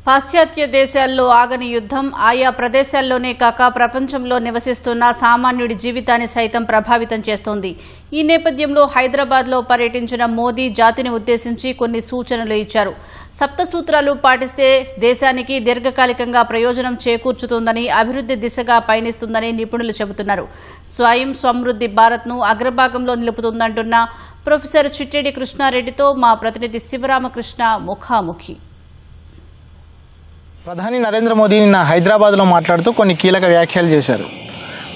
పాశ్చాత్య దేశాల్లో ఆగని యుద్ధం ఆయా ప్రదేశాల్లోనే కాక ప్రపంచంలో నివసిస్తున్న సామాన్యుడి జీవితాన్ని సైతం ప్రభావితం చేస్తోంది. ఈ నేపథ్యంలో హైదరాబాద్లో పర్యటించిన మోదీ జాతిని ఉద్దేశించి కొన్ని సూచనలు ఇచ్చారు. సప్త సూత్రాలు పాటిస్తే దేశానికి దీర్ఘకాలికంగా ప్రయోజనం చేకూర్చుతుందని, అభివృద్ధి దిశగా పయనిస్తుందని నిపుణులు చెబుతున్నారు. స్వయం సమృద్ధి భారత్ను అగ్రభాగంలో నిలుపుతుందంటున్న ప్రొఫెసర్ చిట్టెడి కృష్ణారెడ్డితో మా ప్రతినిధి శివరామకృష్ణ ముఖాముఖి. ప్రధాని నరేంద్ర మోదీ నిన్న హైదరాబాద్లో మాట్లాడుతూ కొన్ని కీలక వ్యాఖ్యలు చేశారు.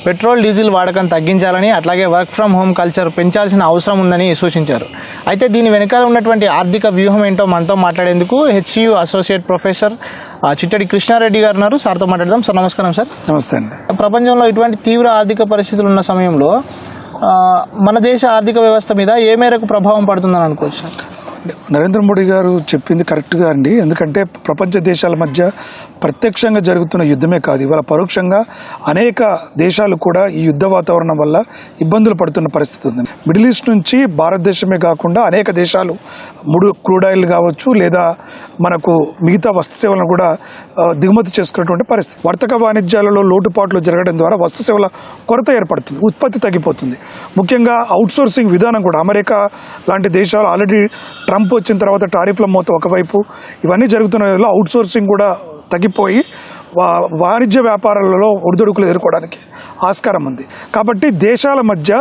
పెట్రోల్ డీజిల్ వాడకం తగ్గించాలని, అట్లాగే వర్క్ ఫ్రం హోమ్ కల్చర్ పెంచాల్సిన అవసరం ఉందని సూచించారు. అయితే దీని వెనకాల ఉన్నటువంటి ఆర్థిక వ్యూహం ఏంటో మనతో మాట్లాడేందుకు HCU associate professor Chittedi Krishna Reddy గారు ఉన్నారు. సార్తో మాట్లాడదాం. సార్ నమస్కారం. సార్ నమస్తే అండి. ప్రపంచంలో ఇటువంటి తీవ్ర ఆర్థిక పరిస్థితులు ఉన్న సమయంలో మన దేశ ఆర్థిక వ్యవస్థ మీద ఏ మేరకు ప్రభావం పడుతుందని అనుకోవచ్చు? నరేంద్ర మోడీ గారు చెప్పింది కరెక్ట్గా అండి. ఎందుకంటే ప్రపంచ దేశాల మధ్య ప్రత్యక్షంగా జరుగుతున్న యుద్ధమే కాదు, ఇవాళ పరోక్షంగా అనేక దేశాలు కూడా ఈ యుద్ధ వాతావరణం వల్ల ఇబ్బందులు పడుతున్న పరిస్థితి ఉంది. మిడిల్ ఈస్ట్ నుంచి భారతదేశమే కాకుండా అనేక దేశాలు క్రూడ్ ఆయిల్ కావచ్చు, లేదా మనకు మిగతా వస్తు సేవలను కూడా దిగుమతి చేసుకున్నటువంటి పరిస్థితి. వర్తక వాణిజ్యాలలో లోటుపాట్లు జరగడం ద్వారా వస్తు సేవల కొరత ఏర్పడుతుంది, ఉత్పత్తి తగ్గిపోతుంది. ముఖ్యంగా అవుట్సోర్సింగ్ విధానం కూడా అమెరికా లాంటి దేశాలు ఆల్రెడీ ట్రంప్ వచ్చిన తర్వాత టారిఫ్ల మోత ఒకవైపు ఇవన్నీ జరుగుతున్న అవుట్సోర్సింగ్ కూడా తగ్గిపోయి వాణిజ్య వ్యాపారాలలో ఒడిదొడుకులు ఎదుర్కోవడానికి ఆస్కారం ఉంది. కాబట్టి దేశాల మధ్య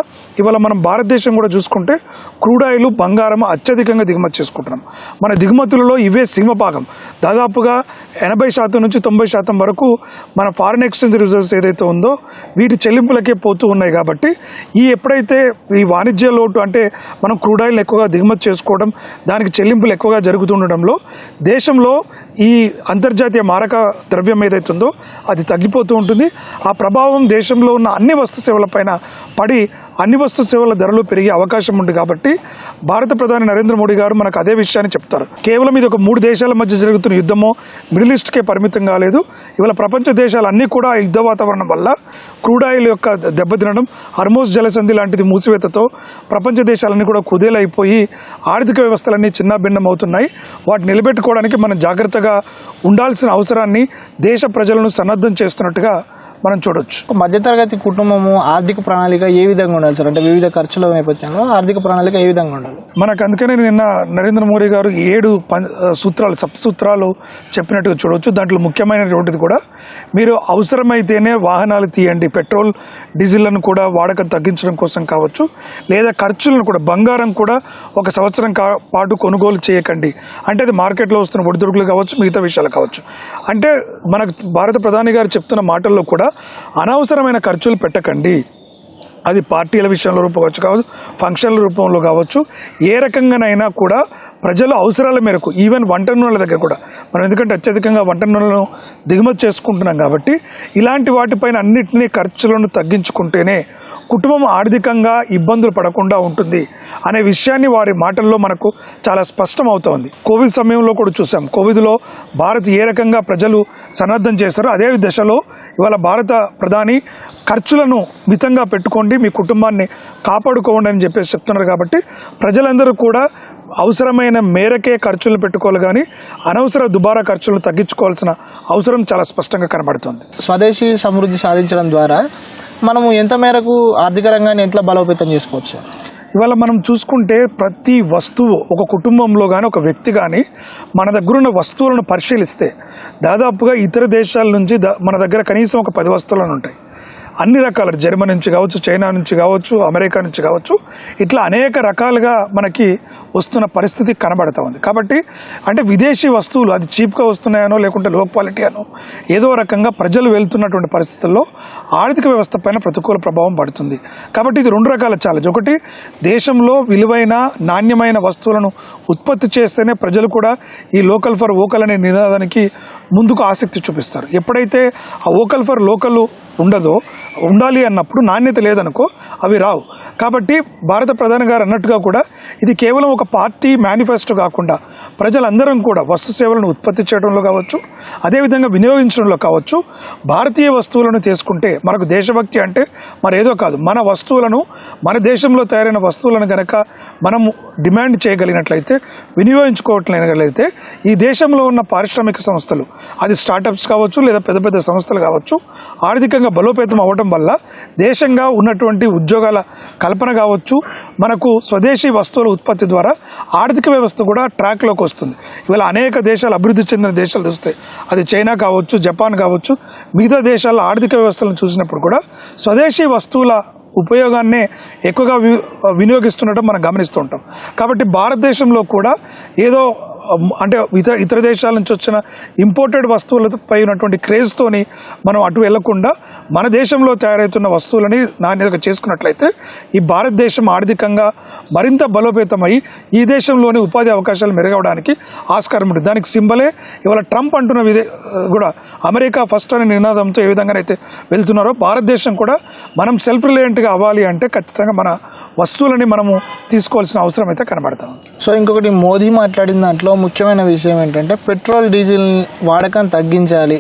ఇవాళ మనం భారతదేశం కూడా చూసుకుంటే క్రూడ్ ఆయిల్, బంగారం అత్యధికంగా దిగుమతి చేసుకుంటున్నాం. మన దిగుమతులలో ఇవే సింహభాగం. దాదాపుగా 80% నుంచి 90% వరకు మన ఫారిన్ ఎక్స్చేంజ్ రిజర్వ్స్ ఏదైతే ఉందో వీటి చెల్లింపులకే పోతూ ఉన్నాయి. కాబట్టి ఎప్పుడైతే ఈ వాణిజ్య లోటు అంటే మనం క్రూడ్ ఆయిల్ ఎక్కువగా దిగుమతి చేసుకోవడం, దానికి చెల్లింపులు ఎక్కువగా జరుగుతుండడంలో దేశంలో ఈ అంతర్జాతీయ మారక ద్రవ్యం ఏదైతుందో అది తగ్గిపోతూ ఉంటుంది. ఆ ప్రభావం దేశంలో ఉన్న అన్ని వస్తు సేవలపైన పడి అన్ని వస్తు సేవల ధరలు పెరిగే అవకాశం ఉంది. కాబట్టి భారత ప్రధాని నరేంద్ర మోడీ గారు మనకు అదే విషయాన్ని చెప్తారు. కేవలం ఇది ఒక 3 దేశాల మధ్య జరుగుతున్న యుద్ధమో మిడిల్ ఈస్ట్కే పరిమితం కాలేదు. ఇవాళ ప్రపంచ దేశాలన్నీ కూడా యుద్ధ వాతావరణం వల్ల క్రూడ్ ఆయిల్ యొక్క దెబ్బతినడం, హర్మోజ్ జలసంధి లాంటిది మూసివేతతో ప్రపంచ దేశాలన్నీ కూడా కుదేలైపోయి ఆర్థిక వ్యవస్థలన్నీ చిన్నాభిన్నం అవుతున్నాయి. వాటిని నిలబెట్టుకోవడానికి మనం జాగ్రత్తగా ఉండాల్సిన అవసరాన్ని దేశ ప్రజలను సన్నద్ధం చేస్తున్నట్టుగా మనం చూడొచ్చు. మధ్యతరగతి కుటుంబము ఆర్థిక ప్రణాళిక ఏ విధంగా ఉండాలి సార్? అంటే వివిధ ఖర్చుల నేపథ్యంలో ఆర్థిక ప్రణాళిక ఏ విధంగా ఉండాలి? మనకు అందుకనే నిన్న నరేంద్ర మోడీ గారు 7 సూత్రాలు, సప్తసూత్రాలు చెప్పినట్టుగా చూడవచ్చు. దాంట్లో ముఖ్యమైనటువంటిది కూడా మీరు అవసరమైతేనే వాహనాలు తీయండి, పెట్రోల్ డీజిల్లను కూడా వాడకం తగ్గించడం కోసం కావచ్చు, లేదా ఖర్చులను కూడా బంగారం కూడా 1 సంవత్సరం పాటు కొనుగోలు చేయకండి. అంటే అది మార్కెట్లో వస్తున్న ఒడిదుడుకులు కావచ్చు, మిగతా విషయాలు కావచ్చు. అంటే మనకు భారత ప్రధాని గారు చెప్తున్న మాటల్లో కూడా అనవసరమైన ఖర్చులు పెట్టకండి. అది పార్టీల విషయంలో రూపవచ్చు కావచ్చు, ఫంక్షన్ల రూపంలో కావచ్చు, ఏ రకంగానైనా కూడా ప్రజల అవసరాల మేరకు, ఈవెన్ వంట నూనెల దగ్గర కూడా మనం ఎందుకంటే అత్యధికంగా వంట నూనెలను దిగుమతి చేసుకుంటున్నాం. కాబట్టి ఇలాంటి వాటిపైన అన్నింటినీ ఖర్చులను తగ్గించుకుంటేనే కుటుంబం ఆర్థికంగా ఇబ్బందులు పడకుండా ఉంటుంది అనే విషయాన్ని వారి మాటల్లో మనకు చాలా స్పష్టం అవుతోంది. కోవిడ్ సమయంలో కూడా చూసాం. కోవిడ్లో భారత్ ఏ రకంగా ప్రజలు సన్నద్ధం చేస్తారో అదే దశలో ఇవాళ భారత ప్రధాని ఖర్చులను మితంగా పెట్టుకోండి, మీ కుటుంబాన్ని కాపాడుకోండి అని చెప్పేసి చెప్తున్నారు. కాబట్టి ప్రజలందరూ కూడా అవసరమైన మేరకే ఖర్చులు పెట్టుకోవాలి, కానీ అనవసర దుబారా ఖర్చులను తగ్గించుకోవాల్సిన అవసరం చాలా స్పష్టంగా కనబడుతుంది. స్వదేశీ సమృద్ధి సాధించడం ద్వారా మనము ఎంత మేరకు ఆర్థిక రంగాన్ని ఎట్లా బలోపేతం చేసుకోవచ్చు? ఇవాళ మనం చూసుకుంటే ప్రతి వస్తువు, ఒక కుటుంబంలో కానీ ఒక వ్యక్తి కానీ మన దగ్గర ఉన్న వస్తువులను పరిశీలిస్తే దాదాపుగా ఇతర దేశాల నుంచి మన దగ్గర కనీసం ఒక 10 వస్తువులను ఉంటాయి. అన్ని రకాల, జర్మనీ నుంచి కావచ్చు, చైనా నుంచి కావచ్చు, అమెరికా నుంచి కావచ్చు, ఇట్లా అనేక రకాలుగా మనకి వస్తున్న పరిస్థితి కనబడుతూ ఉంది. కాబట్టి అంటే విదేశీ వస్తువులు అది చీప్గా వస్తున్నాయనో లేకుంటే లో క్వాలిటీ అనో ఏదో రకంగా ప్రజలు వెళ్తున్నటువంటి పరిస్థితుల్లో ఆర్థిక వ్యవస్థ పైన ప్రతికూల ప్రభావం పడుతుంది. కాబట్టి ఇది 2 రకాల ఛాలెంజ్. ఒకటి, దేశంలో విలువైన నాణ్యమైన వస్తువులను ఉత్పత్తి చేస్తేనే ప్రజలు కూడా ఈ లోకల్ ఫర్ వోకల్ అనే నినాదానికి ముందుకు ఆసక్తి చూపిస్తారు. ఎప్పుడైతే ఆ వోకల్ ఫర్ లోకల్ ఉండదో ఉండాలి అన్నప్పుడు నాణ్యత లేదనుకో అవి రావు. కాబట్టి భారత ప్రధాని గారు అన్నట్టుగా కూడా ఇది కేవలం ఒక పార్టీ మేనిఫెస్టో కాకుండా ప్రజలందరం కూడా వస్తు సేవలను ఉత్పత్తి చేయడంలో కావచ్చు, అదేవిధంగా వినియోగించడంలో కావచ్చు, భారతీయ వస్తువులను తీసుకుంటే మనకు దేశభక్తి అంటే మరేదో కాదు, మన వస్తువులను మన దేశంలో తయారైన వస్తువులను గనక మనం డిమాండ్ చేయగలిగినట్లయితే, వినియోగించుకోవట్లయితే ఈ దేశంలో ఉన్న పారిశ్రామిక సంస్థలు, అది స్టార్టప్స్ కావచ్చు లేదా పెద్ద పెద్ద సంస్థలు కావచ్చు, ఆర్థికంగా బలోపేతం అవ్వడం వల్ల దేశంగా ఉన్నటువంటి ఉద్యోగాల కల్పన కావచ్చు, మనకు స్వదేశీ వస్తువుల ఉత్పత్తి ద్వారా ఆర్థిక వ్యవస్థ కూడా ట్రాక్లోకి వస్తుంది. ఇవాళ అనేక దేశాలు, అభివృద్ధి చెందిన దేశాలు చూస్తే అది చైనా కావచ్చు, జపాన్ కావచ్చు, మిగతా దేశాల ఆర్థిక వ్యవస్థలను చూసినప్పుడు కూడా స్వదేశీ వస్తువుల ఉపయోగాన్నే ఎక్కువగా వినియోగిస్తుండటం మనం గమనిస్తూ ఉంటాం. కాబట్టి భారతదేశంలో కూడా ఏదో అంటే ఇతర దేశాల నుంచి వచ్చిన ఇంపోర్టెడ్ వస్తువులపై ఉన్నటువంటి క్రేజ్తోని మనం అటు వెళ్లకుండా మన దేశంలో తయారవుతున్న వస్తువులని నాణ్యతగా చేసుకున్నట్లయితే ఈ భారతదేశం ఆర్థికంగా మరింత బలోపేతమై ఈ దేశంలోని ఉపాధి అవకాశాలు మెరుగవడానికి ఆస్కారం ఉంటుంది. దానికి సింబలే ఇవాళ ట్రంప్ అంటున్న కూడా అమెరికా ఫస్ట్ అనే నినాదంతో ఏ విధంగానైతే వెళ్తున్నారో భారతదేశం కూడా మనం సెల్ఫ్ రిలయంట్గా అవ్వాలి అంటే ఖచ్చితంగా మన వస్తువులని మనము తీసుకోవాల్సిన అవసరం అయితే కనబడతాం. సో ఇంకొకటి, మోదీ మాట్లాడిన దాంట్లో ముఖ్యమైన విషయం ఏంటంటే పెట్రోల్ డీజిల్ వాడకం తగ్గించాలి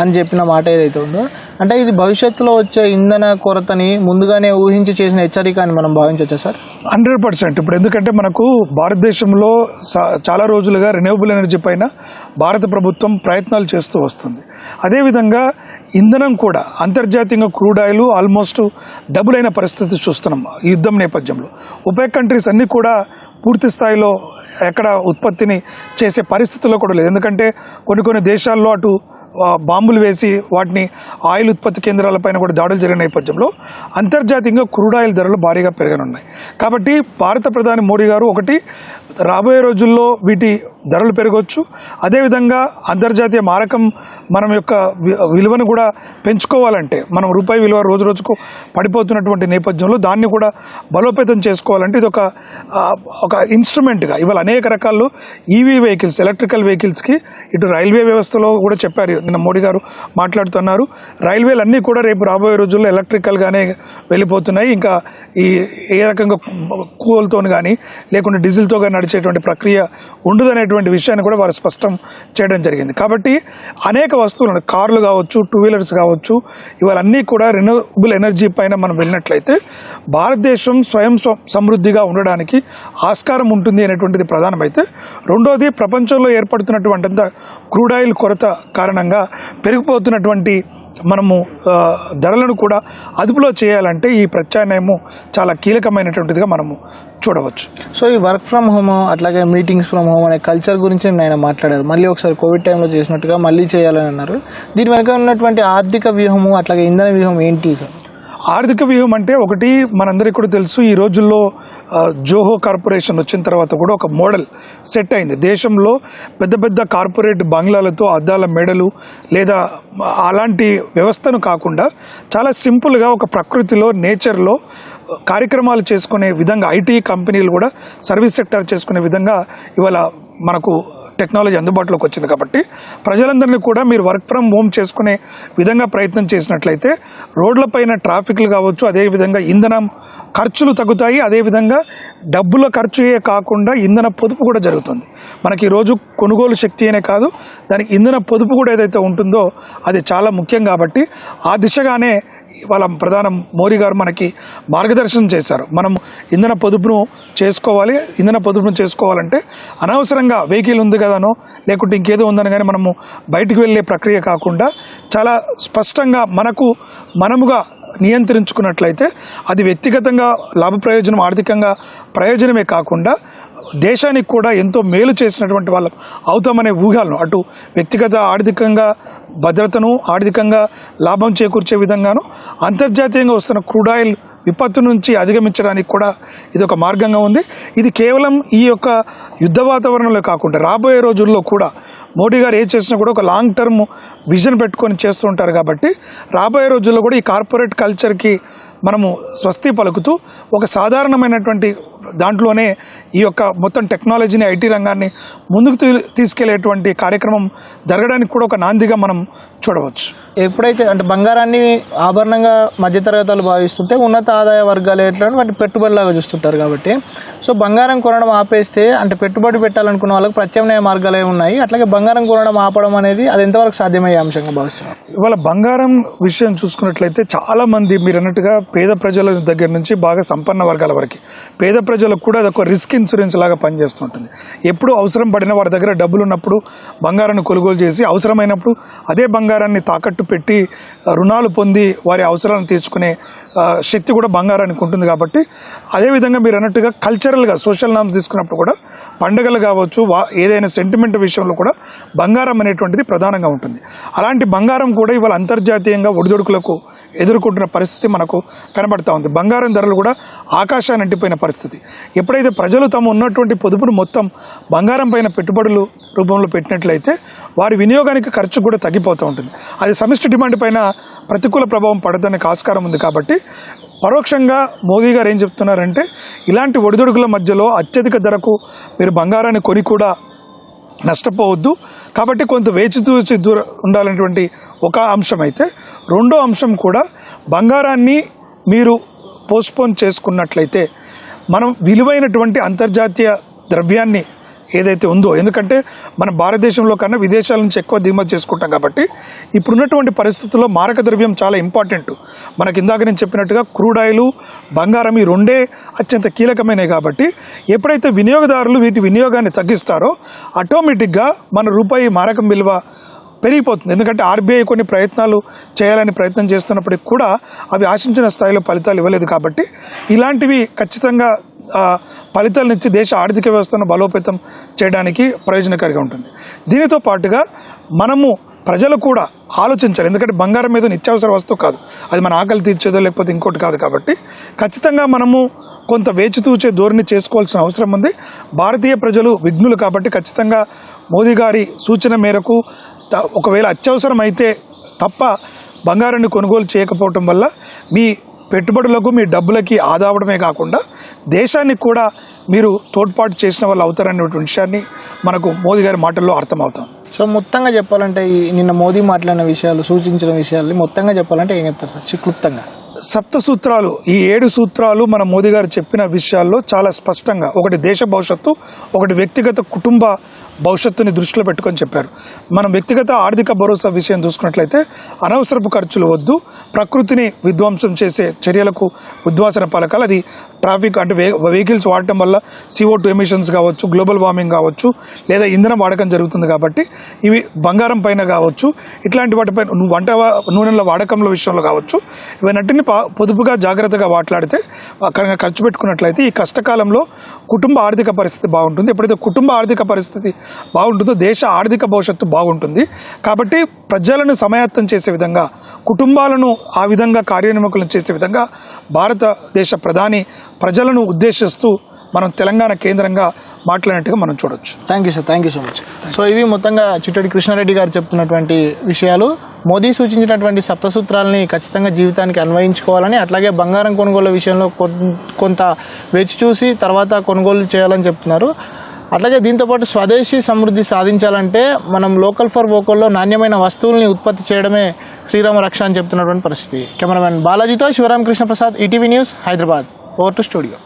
అని చెప్పిన మాట ఏదైతే ఉందో, అంటే ఇది భవిష్యత్తులో వచ్చే ఇంధన కొరతని ముందుగానే ఊహించి చేసిన హెచ్చరిక అని మనం భావించవచ్చా సార్? 100%. ఇప్పుడు ఎందుకంటే మనకు భారతదేశంలో చాలా రోజులుగా రెన్యూవబుల్ ఎనర్జీ పైన భారత ప్రభుత్వం ప్రయత్నాలు చేస్తూ వస్తుంది. అదేవిధంగా ఇంధనం కూడా అంతర్జాతీయంగా క్రూడ్ ఆయిల్ ఆల్మోస్ట్ డబుల్ అయిన పరిస్థితి చూస్తున్నాం ఈ యుద్ధం నేపథ్యంలో. ఒపెక్ కంట్రీస్ అన్నీ కూడా పూర్తి స్థాయిలో ఎక్కడ ఉత్పత్తిని చేసే పరిస్థితుల్లో కూడా లేదు. ఎందుకంటే కొన్ని దేశాల్లో అటు బాంబులు వేసి వాటిని ఆయిల్ ఉత్పత్తి కేంద్రాలపైన కూడా దాడులు జరిగిన నేపథ్యంలో అంతర్జాతీయంగా క్రూడ్ ఆయిల్ ధరలు భారీగా పెరగనున్నాయి. కాబట్టి భారత ప్రధాని మోడీ గారు ఒకటి, రాబోయే రోజుల్లో వీటి ధరలు పెరగవచ్చు, అదేవిధంగా అంతర్జాతీయ మారకం మనం యొక్క విలువను కూడా పెంచుకోవాలంటే, మనం రూపాయి విలువ రోజు రోజుకు పడిపోతున్నటువంటి నేపథ్యంలో దాన్ని కూడా బలోపేతం చేసుకోవాలంటే ఇది ఒక ఇన్స్ట్రుమెంట్గా ఇవాళ అనేక రకాలు ఈవీ వెహికల్స్, ఎలక్ట్రికల్ వెహికల్స్కి ఇటు రైల్వే వ్యవస్థలో కూడా చెప్పారు. నిన్న మోడీ గారు మాట్లాడుతున్నారు, రైల్వేలన్నీ కూడా రేపు రాబోయే రోజుల్లో ఎలక్ట్రికల్గానే వెళ్ళిపోతున్నాయి. ఇంకా ఏ రకంగా కూల్తో కానీ లేకుంటే డీజిల్తో కానీ నడిచేటువంటి ప్రక్రియ ఉండదనేటువంటి విషయాన్ని కూడా వారు స్పష్టం చేయడం జరిగింది. కాబట్టి అనేక వస్తువులను, కార్లు కావచ్చు, 2 వీలర్స్ కావచ్చు, ఇవన్నీ కూడా రెన్యూవబుల్ ఎనర్జీ పైన మనం వెళ్ళినట్లయితే భారతదేశం స్వయం సమృద్ధిగా ఉండడానికి ఆస్కారం ఉంటుంది అనేటువంటిది ప్రధానమైతే, రెండోది ప్రపంచంలో ఏర్పడుతున్నటువంటి క్రూడ్ ఆయిల్ కొరత కారణంగా పెరిగిపోతున్నటువంటి మనము ధరలను కూడా అదుపులో చేయాలంటే ఈ ప్రత్యామ్నాయము చాలా కీలకమైనటువంటిదిగా మనము చూడవచ్చు. సో ఈ వర్క్ ఫ్రమ్ హోమ్ అట్లాగే మీటింగ్స్ ఫ్రమ్ హోమ్ అనే కల్చర్ గురించి ఆయన మాట్లాడారు. మళ్ళీ ఒకసారి కోవిడ్ టైంలో చేసినట్టుగా మళ్ళీ చేయాలని అన్నారు. దీని వెనక ఉన్నటువంటి ఆర్థిక వ్యూహము అట్లాగే ఇంధన వ్యూహం ఏంటి సార్? ఆర్థిక వ్యూహం అంటే ఒకటి, మనందరికీ కూడా తెలుసు, ఈ రోజుల్లో జోహో కార్పొరేషన్ వచ్చిన తర్వాత కూడా ఒక మోడల్ సెట్ అయింది. దేశంలో పెద్ద పెద్ద కార్పొరేట్ బంగ్లాలతో అద్దాల మెడలు లేదా అలాంటి వ్యవస్థను కాకుండా చాలా సింపుల్గా ఒక ప్రకృతిలో, నేచర్లో కార్యక్రమాలు చేసుకునే విధంగా ఐటీ కంపెనీలు కూడా సర్వీస్ సెక్టర్ చేసుకునే విధంగా ఇవాళ మనకు టెక్నాలజీ అందుబాటులోకి వచ్చింది. కాబట్టి ప్రజలందరినీ కూడా మీరు వర్క్ ఫ్రమ్ హోమ్ చేసుకునే విధంగా ప్రయత్నం చేసినట్లయితే రోడ్లపైన ట్రాఫిక్లు కావచ్చు, అదేవిధంగా ఇంధనం ఖర్చులు తగ్గుతాయి, అదేవిధంగా డబ్బుల ఖర్చుయే కాకుండా ఇంధన పొదుపు కూడా జరుగుతుంది. మనకి ఈరోజు కొనుగోలు శక్తి అనే కాదు, దానికి ఇంధన పొదుపు కూడా ఏదైతే ఉంటుందో అది చాలా ముఖ్యం. కాబట్టి ఆ దిశగానే వాళ్ళ ప్రధాని మోడీ గారు మనకి మార్గదర్శనం చేశారు. మనం ఇంధన పొదుపును చేసుకోవాలంటే అనవసరంగా వెహికల్ ఉంది కదనో లేకుంటే ఇంకేదో ఉందని కానీ మనము బయటికి వెళ్ళే ప్రక్రియ కాకుండా చాలా స్పష్టంగా మనముగా నియంత్రించుకున్నట్లయితే అది వ్యక్తిగతంగా లాభ ప్రయోజనం, ఆర్థికంగా ప్రయోజనమే కాకుండా దేశానికి కూడా ఎంతో మేలు చేసినటువంటి వాళ్ళం అవుతామనే ఊహలను, అటు వ్యక్తిగత ఆర్థికంగా భద్రతను, ఆర్థికంగా లాభం చేకూర్చే విధంగాను, అంతర్జాతీయంగా వస్తున్న క్రూడ్ ఆయిల్ విపత్తు నుంచి అధిగమించడానికి కూడా ఇది ఒక మార్గంగా ఉంది. ఇది కేవలం ఈ యొక్క యుద్ధ వాతావరణంలో కాకుండా రాబోయే రోజుల్లో కూడా మోడీ గారు ఏం చేసినా కూడా ఒక లాంగ్ టర్మ్ విజన్ పెట్టుకొని చేస్తూ ఉంటారు. కాబట్టి రాబోయే రోజుల్లో కూడా ఈ కార్పొరేట్ కల్చర్కి మనము స్వస్తి పలుకుతూ ఒక సాధారణమైనటువంటి దాంట్లోనే ఈ యొక్క మొత్తం టెక్నాలజీని, ఐటీ రంగాన్ని ముందుకు తీసుకెళ్లేటువంటి కార్యక్రమం జరగడానికి కూడా ఒక నాందిగా మనం చూడవచ్చు. ఎప్పుడైతే అంటే బంగారాన్ని ఆభరణంగా మధ్యతరగతి వాళ్ళు భావిస్తుంటే ఉన్నత ఆదాయ వర్గాలు ఎట్లా వాటి పెట్టుబడిలాగా చూస్తుంటారు. కాబట్టి సో బంగారం కొనడం ఆపేస్తే అంటే పెట్టుబడి పెట్టాలనుకున్న వాళ్ళకి ప్రత్యామ్నాయ మార్గాలు ఉన్నాయి. అట్లాగే బంగారం కొనడం ఆపడం అనేది అది ఎంతవరకు సాధ్యమయ్యే అంశంగా భావిస్తున్నారు? ఇవాళ బంగారం విషయం చూసుకున్నట్లయితే చాలా మంది మీరు అన్నట్టుగా పేద ప్రజల దగ్గర నుంచి బాగా సంపన్న వర్గాల వరకు పేద ప్రజలకు కూడా అదొక రిస్క్ ఇన్సూరెన్స్ లాగా పనిచేస్తుంటుంది. ఎప్పుడు అవసరం పడిన వారి దగ్గర డబ్బులు ఉన్నప్పుడు బంగారాన్ని కొనుగోలు చేసి అవసరమైనప్పుడు అదే బంగారాన్ని తాకట్టు పెట్టి రుణాలు పొంది వారి అవసరాలను తీర్చుకునే శక్తి కూడా బంగారానికి ఉంటుంది. కాబట్టి అదేవిధంగా మీరు అన్నట్టుగా కల్చరల్గా సోషల్ నామ్స్ తీసుకున్నప్పుడు కూడా పండుగలు కావచ్చు, ఏదైనా సెంటిమెంట్ విషయంలో కూడా బంగారం అనేటువంటిది ప్రధానంగా ఉంటుంది. అలాంటి బంగారం కూడా ఇవాళ అంతర్జాతీయంగా ఒడిదొడుకులకు ఎదుర్కొంటున్న పరిస్థితి మనకు కనబడతా ఉంది. బంగారం ధరలు కూడా ఆకాశాన్ని అంటిపోయిన పరిస్థితి. ఎప్పుడైతే ప్రజలు తమ ఉన్నటువంటి పొదుపును మొత్తం బంగారం పైన పెట్టుబడులు రూపంలో పెట్టినట్లయితే వారి వినియోగానికి ఖర్చు కూడా తగ్గిపోతూ ఉంటుంది. అది సమిష్టి డిమాండ్ పైన ప్రతికూల ప్రభావం పడడానికి ఆస్కారం ఉంది. కాబట్టి పరోక్షంగా మోదీ గారు ఏం చెప్తున్నారంటే ఇలాంటి ఒడిదొడుకుల మధ్యలో అత్యధిక ధరకు మీరు బంగారాన్ని కొని కూడా నష్టపోవద్దు. కాబట్టి కొంత వేచి చూసి ఉండాలనేటువంటి ఒక అంశం అయితే, రెండో అంశం కూడా బంగారాన్ని మీరు పోస్ట్పోన్ చేసుకున్నట్లయితే మనం విలువైనటువంటి అంతర్జాతీయ ద్రవ్యాన్ని ఏదైతే ఉందో, ఎందుకంటే మన భారతదేశంలో కన్నా విదేశాల నుంచి ఎక్కువ దిగుమతి చేసుకుంటాం. కాబట్టి ఇప్పుడున్నటువంటి పరిస్థితుల్లో మారక ద్రవ్యం చాలా ఇంపార్టెంట్. మనకి ఇందాక నేను చెప్పినట్టుగా క్రూడ్ ఆయిల్, బంగారం ఈ రెండే అత్యంత కీలకమైనవి. కాబట్టి ఎప్పుడైతే వినియోగదారులు వీటి వినియోగాన్ని తగ్గిస్తారో ఆటోమేటిక్గా మన రూపాయి మారకం విలువ పెరిగిపోతుంది. ఎందుకంటే ఆర్బీఐ కొన్ని ప్రయత్నాలు చేయాలని ప్రయత్నం చేస్తున్నప్పటికీ కూడా అవి ఆశించిన స్థాయిలో ఫలితాలు ఇవ్వలేదు. కాబట్టి ఇలాంటివి ఖచ్చితంగా ఫలితాలనిచ్చి దేశ ఆర్థిక వ్యవస్థను బలోపేతం చేయడానికి ప్రయోజనకారిగా ఉంటుంది. దీనితో పాటుగా మనము ప్రజలు కూడా ఆలోచించాలి. ఎందుకంటే బంగారం మీద నిత్యావసర వస్తువు కాదు, అది మన ఆకలి తీర్చేదో లేకపోతే ఇంకోటి కాదు. కాబట్టి ఖచ్చితంగా మనము కొంత వేచి తూచే ధోరణి చేసుకోవాల్సిన అవసరం ఉంది. భారతీయ ప్రజలు విఘ్నులు కాబట్టి ఖచ్చితంగా మోదీ గారి సూచన మేరకు ఒకవేళ అత్యవసరం అయితే తప్ప బంగారాన్ని కొనుగోలు చేయకపోవటం వల్ల మీ పెట్టుబడులకు, మీ డబ్బులకి ఆదా అవడమే కాకుండా దేశానికి కూడా మీరు తోడ్పాటు చేసిన వాళ్ళు అవుతారనేటువంటి విషయాన్ని మనకు మోదీ గారి మాటల్లో అర్థమవుతాం. సో మొత్తంగా చెప్పాలంటే ఈ నిన్న మోదీ మాట్లాడిన విషయాలు, సూచించిన విషయాలు మొత్తంగా చెప్పాలంటే ఏం చెప్తారు సార్ క్లుప్తంగా? సప్త సూత్రాలు, ఈ 7 సూత్రాలు మన మోదీ గారు చెప్పిన విషయాల్లో చాలా స్పష్టంగా ఒకటి దేశ భవిష్యత్తు, ఒకటి వ్యక్తిగత కుటుంబ భవిష్యత్తుని దృష్టిలో పెట్టుకొని చెప్పారు. మనం వ్యక్తిగత ఆర్థిక భరోసా విషయం చూసుకున్నట్లయితే అనవసరపు ఖర్చులు వద్దు, ప్రకృతిని విధ్వంసం చేసే చర్యలకు ఉద్వాసన పలకాలి. అది ట్రాఫిక్ అంటే వెహికల్స్ వాడటం వల్ల CO2 ఎమిషన్స్ కావచ్చు, గ్లోబల్ వార్మింగ్ కావచ్చు, లేదా ఇంధనం వాడకం జరుగుతుంది. కాబట్టి ఇవి బంగారం పైన కావచ్చు, ఇట్లాంటి వాటిపైన వంట నూనెల వాడకంలో విషయంలో కావచ్చు, ఇవన్నింటినీ పొదుపుగా జాగ్రత్తగా మాట్లాడితే ఖర్చు పెట్టుకున్నట్లయితే ఈ కష్టకాలంలో కుటుంబ ఆర్థిక పరిస్థితి బాగుంటుంది. ఎప్పుడైతే కుటుంబ ఆర్థిక పరిస్థితి బాగుంటుందో దేశ ఆర్థిక భవిష్యత్తు బాగుంటుంది. కాబట్టి ప్రజలను సమాయత్తం చేసే విధంగా, కుటుంబాలను ఆ విధంగా కార్యోన్ముఖులను చేసే విధంగా భారతదేశ ప్రధాని ప్రజలను ఉద్దేశిస్తూ మనం తెలంగాణ కేంద్రంగా మాట్లాడినట్టుగా మనం చూడొచ్చు. Thank you sir, thank you so much. So ఇవి మొత్తంగా చిట్టడి కృష్ణారెడ్డి గారు చెప్తున్నటువంటి విషయాలు. మోదీ సూచించినటువంటి సప్తసూత్రాలని ఖచ్చితంగా జీవితానికి అన్వయించుకోవాలని, అట్లాగే బంగారం కొనుగోలు విషయంలో కొంత వేచి చూసి తర్వాత కొనుగోలు చేయాలని చెప్తున్నారు. అట్లాగే దీంతోపాటు స్వదేశీ సమృద్ధి సాధించాలంటే మనం లోకల్ ఫర్ వోకల్లో నాణ్యమైన వస్తువుల్ని ఉత్పత్తి చేయడమే శ్రీరామ రక్ష అని చెప్తున్నటువంటి పరిస్థితి. కెమెరామెన్ బాలాజీతో Sivaramakrishna Prasad, ETV news, Hyderabad. Over to studio.